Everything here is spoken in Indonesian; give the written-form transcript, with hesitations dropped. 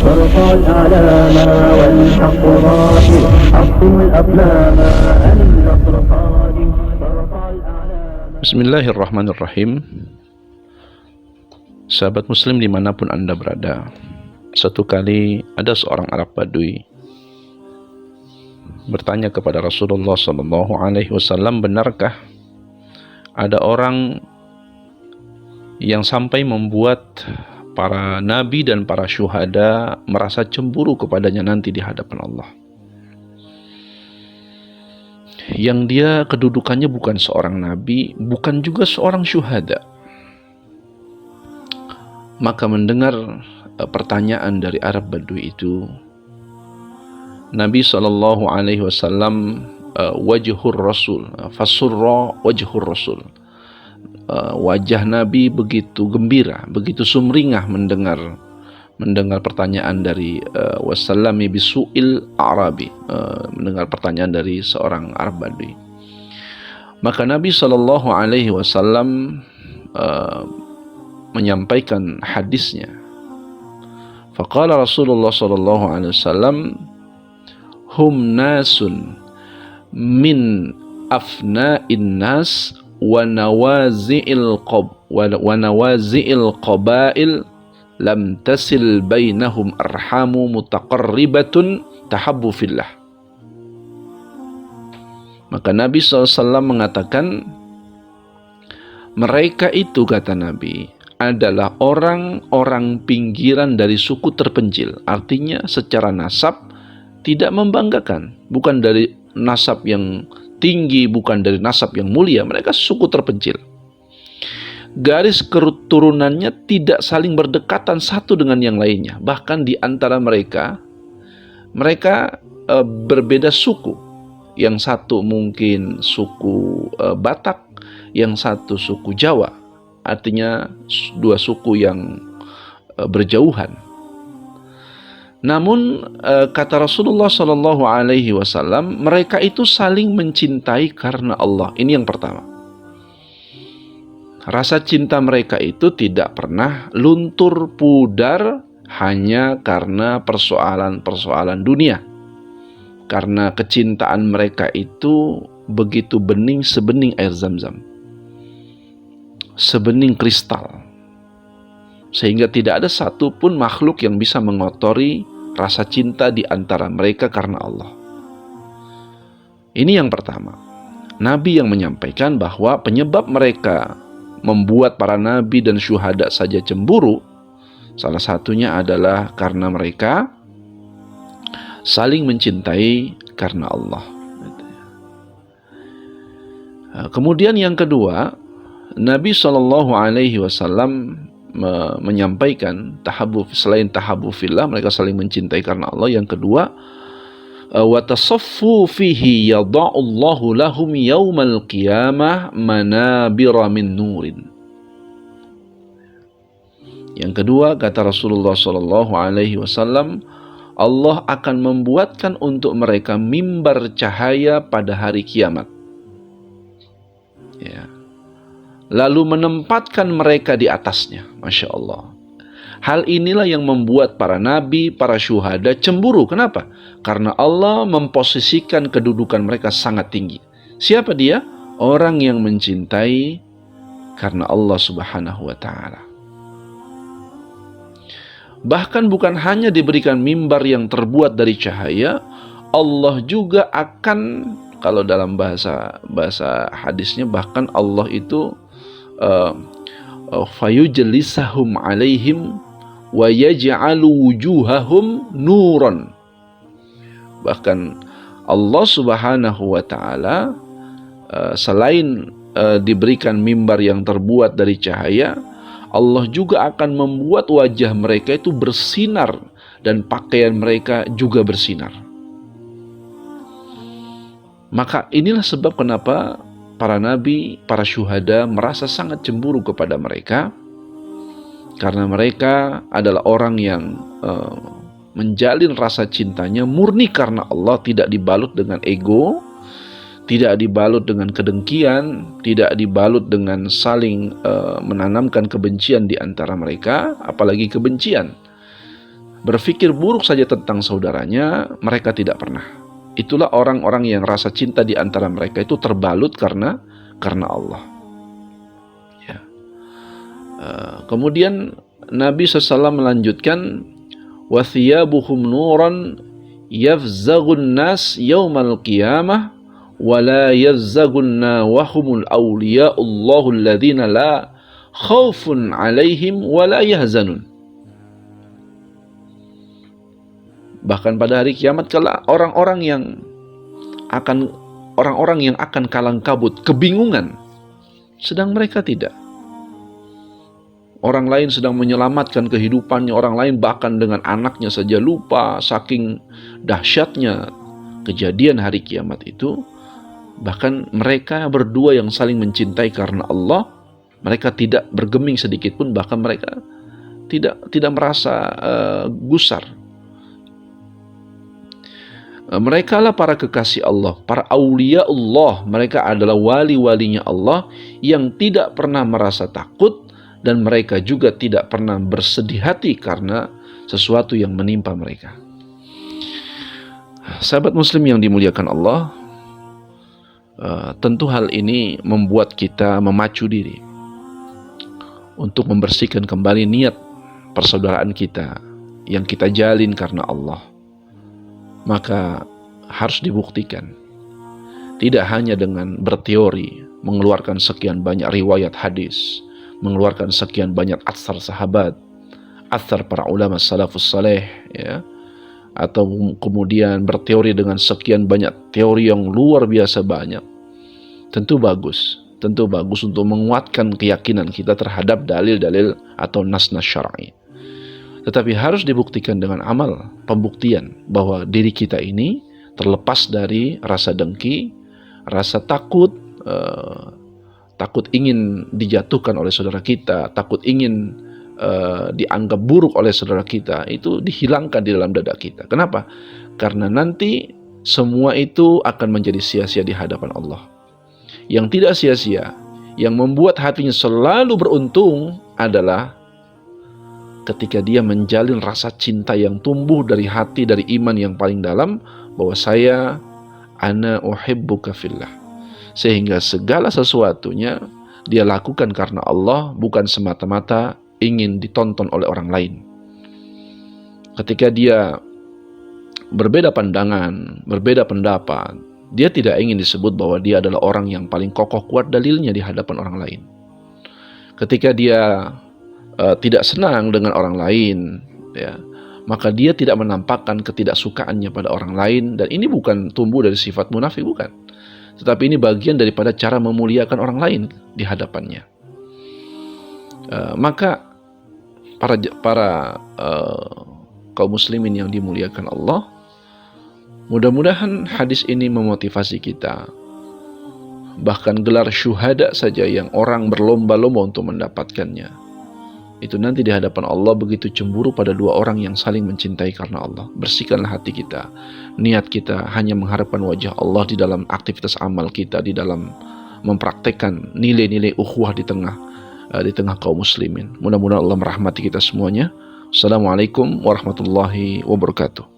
ترقى الأعلام والحق ظاهر أقم الأقلام النصر قادم ترقى الأعلام. Bismillahirrahmanirrahim. Sahabat muslim dimanapun Anda berada, satu kali ada seorang Arab Badui bertanya kepada Rasulullah SAW, benarkah ada orang yang sampai membuat para nabi dan para syuhada merasa cemburu kepadanya nanti di hadapan Allah, yang dia kedudukannya bukan seorang nabi, bukan juga seorang syuhada. Maka mendengar pertanyaan dari Arab Badui itu, Nabi SAW wajhur Rasul fasurra wajhur Rasul, wajah Nabi begitu gembira, begitu sumringah mendengar pertanyaan dari wasallami bisu'il Arabi, mendengar pertanyaan dari seorang Arab Badui. Maka Nabi SAW menyampaikan hadisnya. Faqala Rasulullah SAW, hum nasun min afna'in nas wa nawazi'il qabail lam tasil bainahum arhamu mutaqarribatun tahabbu fillah. Maka Nabi SAW mengatakan, mereka itu, kata Nabi, adalah orang-orang pinggiran dari suku terpencil. Artinya secara nasab tidak membanggakan, bukan dari nasab yang tinggi, bukan dari nasab yang mulia. Mereka suku terpencil. Garis keturunannya tidak saling berdekatan satu dengan yang lainnya. Bahkan di antara mereka berbeda suku. Yang satu mungkin suku Batak, yang satu suku Jawa. Artinya dua suku yang berjauhan. Namun kata Rasulullah SAW, mereka itu saling mencintai karena Allah. Ini yang pertama. Rasa cinta mereka itu tidak pernah luntur pudar hanya karena persoalan-persoalan dunia. Karena kecintaan mereka itu begitu bening sebening air Zam-Zam, sebening kristal, sehingga tidak ada satupun makhluk yang bisa mengotori rasa cinta di antara mereka karena Allah. Ini yang pertama. Nabi yang menyampaikan bahwa penyebab mereka membuat para nabi dan syuhada saja cemburu, salah satunya adalah karena mereka saling mencintai karena Allah. Kemudian yang kedua, Nabi SAW menyampaikan selain tahabbu fillah, mereka saling mencintai karena Allah. Yang kedua, wa tasaffu fihi yada'ullahu lahum yaumal qiyamah manabira min nurin. Yang kedua, kata Rasulullah SAW, Allah akan membuatkan untuk mereka mimbar cahaya pada hari kiamat. Ya. Lalu menempatkan mereka di atasnya. Masya Allah. Hal inilah yang membuat para nabi, para syuhada cemburu. Kenapa? Karena Allah memposisikan kedudukan mereka sangat tinggi. Siapa dia? Orang yang mencintai karena Allah Subhanahu wa ta'ala. Bahkan bukan hanya diberikan mimbar yang terbuat dari cahaya, Allah juga akan, kalau dalam bahasa hadisnya, bahkan Allah itu fayujlisahum alaihim wa yaj'alu wujuhahum nuran. Bahkan Allah Subhanahu wa ta'ala selain diberikan mimbar yang terbuat dari cahaya, Allah juga akan membuat wajah mereka itu bersinar dan pakaian mereka juga bersinar. Maka inilah sebab kenapa para nabi, para syuhada merasa sangat cemburu kepada mereka, karena mereka adalah orang yang menjalin rasa cintanya murni karena Allah, tidak dibalut dengan ego, tidak dibalut dengan kedengkian, tidak dibalut dengan saling menanamkan kebencian di antara mereka, apalagi kebencian. Berpikir buruk saja tentang saudaranya, mereka tidak pernah. Itulah orang-orang yang rasa cinta di antara mereka itu terbalut karena Allah. Ya. Kemudian Nabi SAW melanjutkan, wa thiyabuhum nuran yafzagun nas yaumal qiyamah wa la yazzagunna wa humul awliya'ullahu alladhina la khaufun alaihim wa la yahzanun. Bahkan pada hari kiamat kala orang-orang yang akan kalang kabut, kebingungan, sedang mereka tidak. Orang lain sedang menyelamatkan kehidupannya, orang lain bahkan dengan anaknya saja lupa, saking dahsyatnya kejadian hari kiamat itu. Bahkan mereka berdua yang saling mencintai karena Allah, mereka tidak bergeming sedikit pun, bahkan mereka tidak merasa gusar. Mereka lah para kekasih Allah, para aulia Allah. Mereka adalah wali-walinya Allah yang tidak pernah merasa takut, dan mereka juga tidak pernah bersedih hati karena sesuatu yang menimpa mereka. Sahabat muslim yang dimuliakan Allah, tentu hal ini membuat kita memacu diri untuk membersihkan kembali niat persaudaraan kita yang kita jalin karena Allah. Maka harus dibuktikan, tidak hanya dengan berteori, mengeluarkan sekian banyak riwayat hadis, mengeluarkan sekian banyak atsar sahabat, atsar para ulama salafus saleh, ya, atau kemudian berteori dengan sekian banyak teori yang luar biasa banyak. Tentu bagus untuk menguatkan keyakinan kita terhadap dalil-dalil atau nas-nas syar'i. Tetapi harus dibuktikan dengan amal, pembuktian bahwa diri kita ini terlepas dari rasa dengki, rasa takut, takut ingin dijatuhkan oleh saudara kita, takut ingin dianggap buruk oleh saudara kita, itu dihilangkan di dalam dada kita. Kenapa? Karena nanti semua itu akan menjadi sia-sia di hadapan Allah. Yang tidak sia-sia, yang membuat hatinya selalu beruntung adalah ketika dia menjalin rasa cinta yang tumbuh dari hati, dari iman yang paling dalam, bahwa ana uhibbuka fillah. Sehingga segala sesuatunya dia lakukan karena Allah, bukan semata-mata ingin ditonton oleh orang lain. Ketika dia berbeda pandangan, berbeda pendapat, dia tidak ingin disebut bahwa dia adalah orang yang paling kokoh kuat dalilnya di hadapan orang lain. Ketika dia tidak senang dengan orang lain, ya, maka dia tidak menampakkan ketidaksukaannya pada orang lain. Dan ini bukan tumbuh dari sifat munafik, bukan, tetapi ini bagian daripada cara memuliakan orang lain di hadapannya. Maka para kaum muslimin yang dimuliakan Allah, mudah-mudahan hadis ini memotivasi kita. Bahkan gelar syuhada saja yang orang berlomba-lomba untuk mendapatkannya, itu nanti di hadapan Allah begitu cemburu pada dua orang yang saling mencintai karena Allah. Bersihkanlah hati kita, niat kita hanya mengharapkan wajah Allah di dalam aktivitas amal kita, di dalam mempraktekkan nilai-nilai ukhuwah di tengah kaum muslimin. Mudah-mudahan Allah merahmati kita semuanya. Assalamualaikum warahmatullahi wabarakatuh.